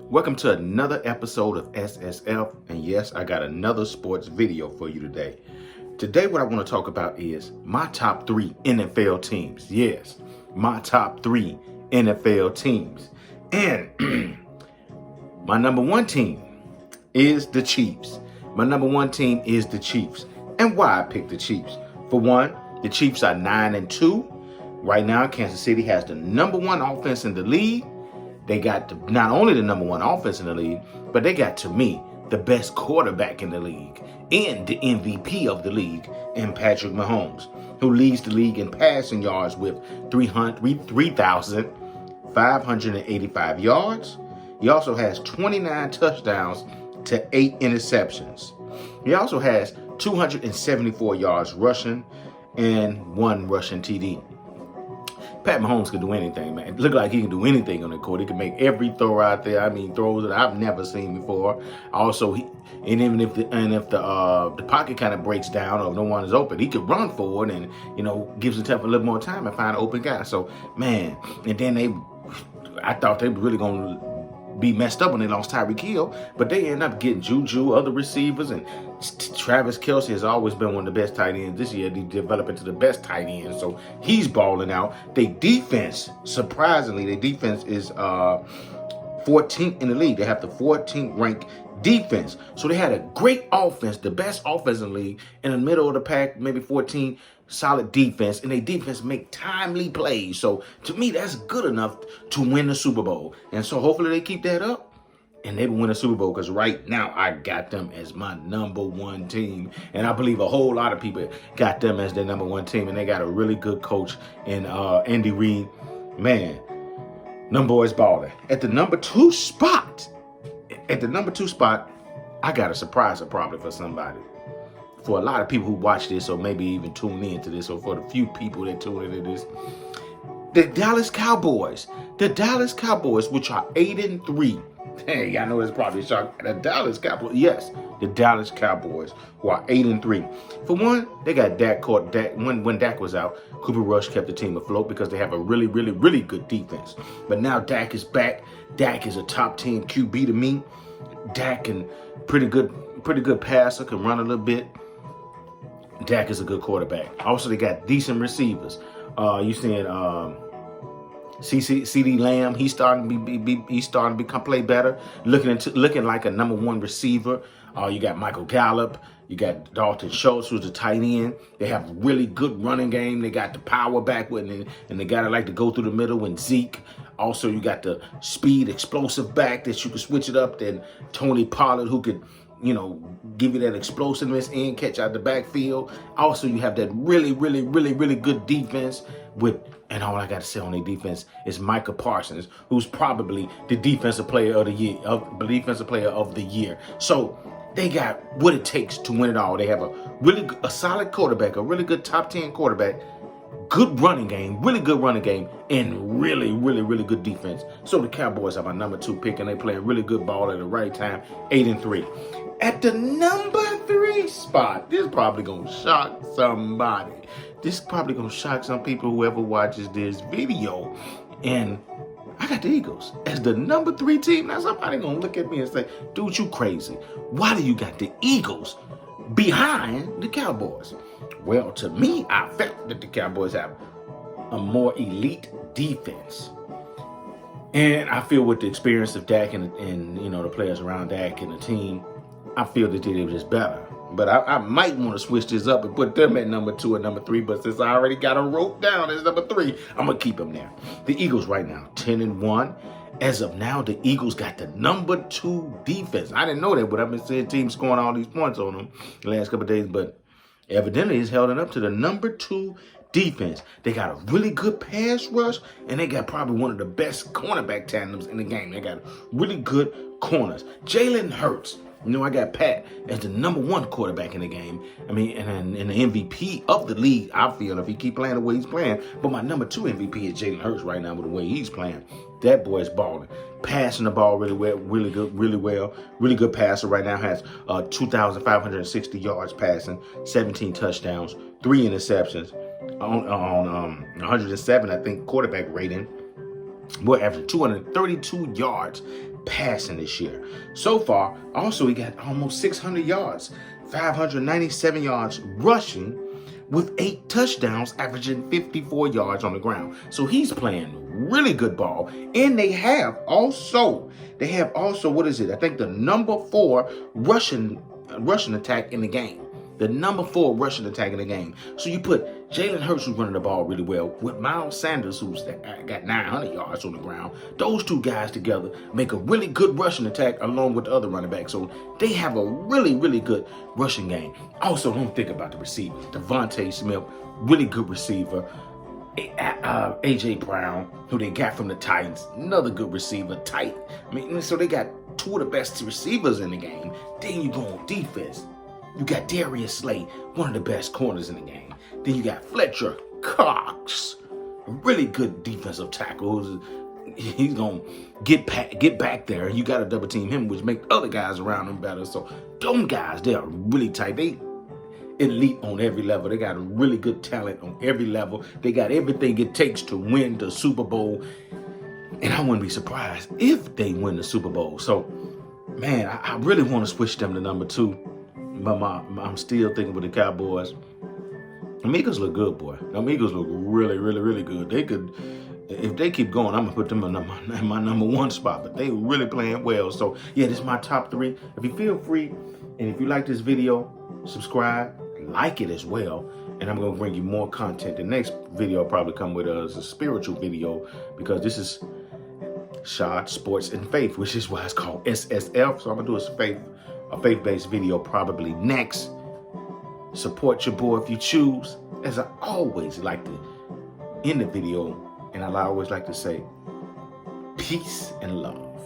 Welcome to another episode of SSF, and yes, I got another sports video for you today. Today, what I want to talk about is my top 3 NFL teams. Yes, my top 3 NFL teams. And my number 1 team is the Chiefs. My number 1 team is the Chiefs. And why I picked the Chiefs? For one, the Chiefs are 9-2. Right now, Kansas City has the number 1 offense in the league. They got not only the number 1 offense in the league, but they got, to me, the best quarterback in the league and the MVP of the league in Patrick Mahomes, who leads the league in passing yards with 3,585 yards. He also has 29 touchdowns to 8 interceptions. He also has 274 yards rushing and 1 rushing TD. Pat Mahomes can do anything, man. It look like he can do anything on the court. He can make every throw out there. I mean, throws that I've never seen before. Also, even if the pocket kind of breaks down or no one is open, he could run forward and gives himself a little more time and find an open guy. So, man, and then I thought they were really gonna be messed up when they lost Tyreek Hill, but they end up getting Juju, other receivers, and Travis Kelce has always been one of the best tight ends. This year, they developed into the best tight end, so he's balling out. Their defense, surprisingly, is 14th in the league. They have the 14th ranked defense. So they had a great offense, the best offense in the league, in the middle of the pack, maybe 14, solid defense, and their defense make timely plays. So to me, that's good enough to win the Super Bowl. And so hopefully they keep that up and they will win a Super Bowl, because right now I got them as my number 1 team. And I believe a whole lot of people got them as their number 1 team, and they got a really good coach in Andy Reid. Man, them boys balling. At the number 2 spot, I got a surprise probably for somebody. For a lot of people who watch this or maybe even tune into this, or for the few people that tune into this, the Dallas Cowboys. The Dallas Cowboys, which are 8-3. Hey, I know it's probably shocking. The Dallas Cowboys, yes, the Dallas Cowboys, who are 8-3. For one, they got Dak. When Dak was out, Cooper Rush kept the team afloat because they have a really, really, really good defense. But now Dak is back. Dak is a top 10 QB to me. Dak can pretty good passer, can run a little bit. Dak is a good quarterback. Also, they got decent receivers. You seeing CeeDee Lamb? He's starting to become play better. Looking like a number 1 receiver. You got Michael Gallup. You got Dalton Schultz, who's a tight end. They have a really good running game. They got the power back with it, and they got to like to go through the middle with Zeke. Also, you got the speed, explosive back that you can switch it up. Then Tony Pollard, who could give you that explosiveness and catch out the backfield. Also, you have that really, really, really, really good defense and all I got to say on their defense is Micah Parsons, who's probably the defensive player of the year. So they got what it takes to win it all. They have a solid quarterback, a really good top 10 quarterback, good running game, really good running game, and really, really, really good defense. So the Cowboys are my number 2 pick, and they playing really good ball at the right time, 8-3. At the number 3 spot, this is probably going to shock somebody. This is probably going to shock some people, whoever watches this video. And I got the Eagles as the number 3 team. Now somebody going to look at me and say, dude, you crazy. Why do you got the Eagles behind the Cowboys? Well, to me, I felt that the Cowboys have a more elite defense. And I feel with the experience of Dak and the players around Dak and the team, I feel that they were just better. But I might want to switch this up and put them at number 2 and number 3. But since I already got them wrote down as number 3, I'm going to keep them there. The Eagles right now, 10-1. As of now, the Eagles got the number 2 defense. I didn't know that, but I've been seeing teams scoring all these points on them the last couple of days. But evidently, it's held up to the number 2 defense. They got a really good pass rush, and they got probably one of the best cornerback tandems in the game. They got really good corners. Jalen Hurts. I got Pat as the number 1 quarterback in the game. I mean, and the MVP of the league, I feel, if he keep playing the way he's playing. But my number 2 MVP is Jalen Hurts right now with the way he's playing. That boy's balling. Passing the ball really well, really good passer right now. Has 2,560 yards passing, 17 touchdowns, 3 interceptions on 107, I think, quarterback rating. We're averaging 232 yards passing this year. So far, also he got almost 600 yards, 597 yards rushing with 8 touchdowns, averaging 54 yards on the ground. So he's playing really good ball. And they have also, what is it? I think the number 4 rushing attack in the game. The number 4 rushing attack in the game. So you put Jalen Hurts, who's running the ball really well, with Miles Sanders, who's got 900 yards on the ground. Those two guys together make a really good rushing attack along with the other running backs. So they have a really, really good rushing game. Also, don't think about the receivers. Devontae Smith, really good receiver. A.J. Brown, who they got from the Titans, another good receiver, tight. I mean, so they got 2 of the best receivers in the game. Then you go on defense. You got Darius Slay, one of the best corners in the game. Then you got Fletcher Cox, a really good defensive tackle. He's going to get back there. You got to double team him, which make other guys around him better. So them guys, they are really tight. They elite on every level. They got a really good talent on every level. They got everything it takes to win the Super Bowl. And I wouldn't be surprised if they win the Super Bowl. So, man, I really want to switch them to number 2. But I'm still thinking with the Cowboys. The Eagles look good, boy. The Eagles look really, really, really good. They could, if they keep going, I'm going to put them in my number 1 spot. But they really playing well. So, yeah, this is my top 3. If you feel free, and if you like this video, subscribe, like it as well. And I'm going to bring you more content. The next video will probably come with a spiritual video, because this is Shad Sports and Faith, which is why it's called SSF. So I'm going to do a faith-based video probably next. Support your boy if you choose. As I always like to end the video, and I always like to say, peace and love.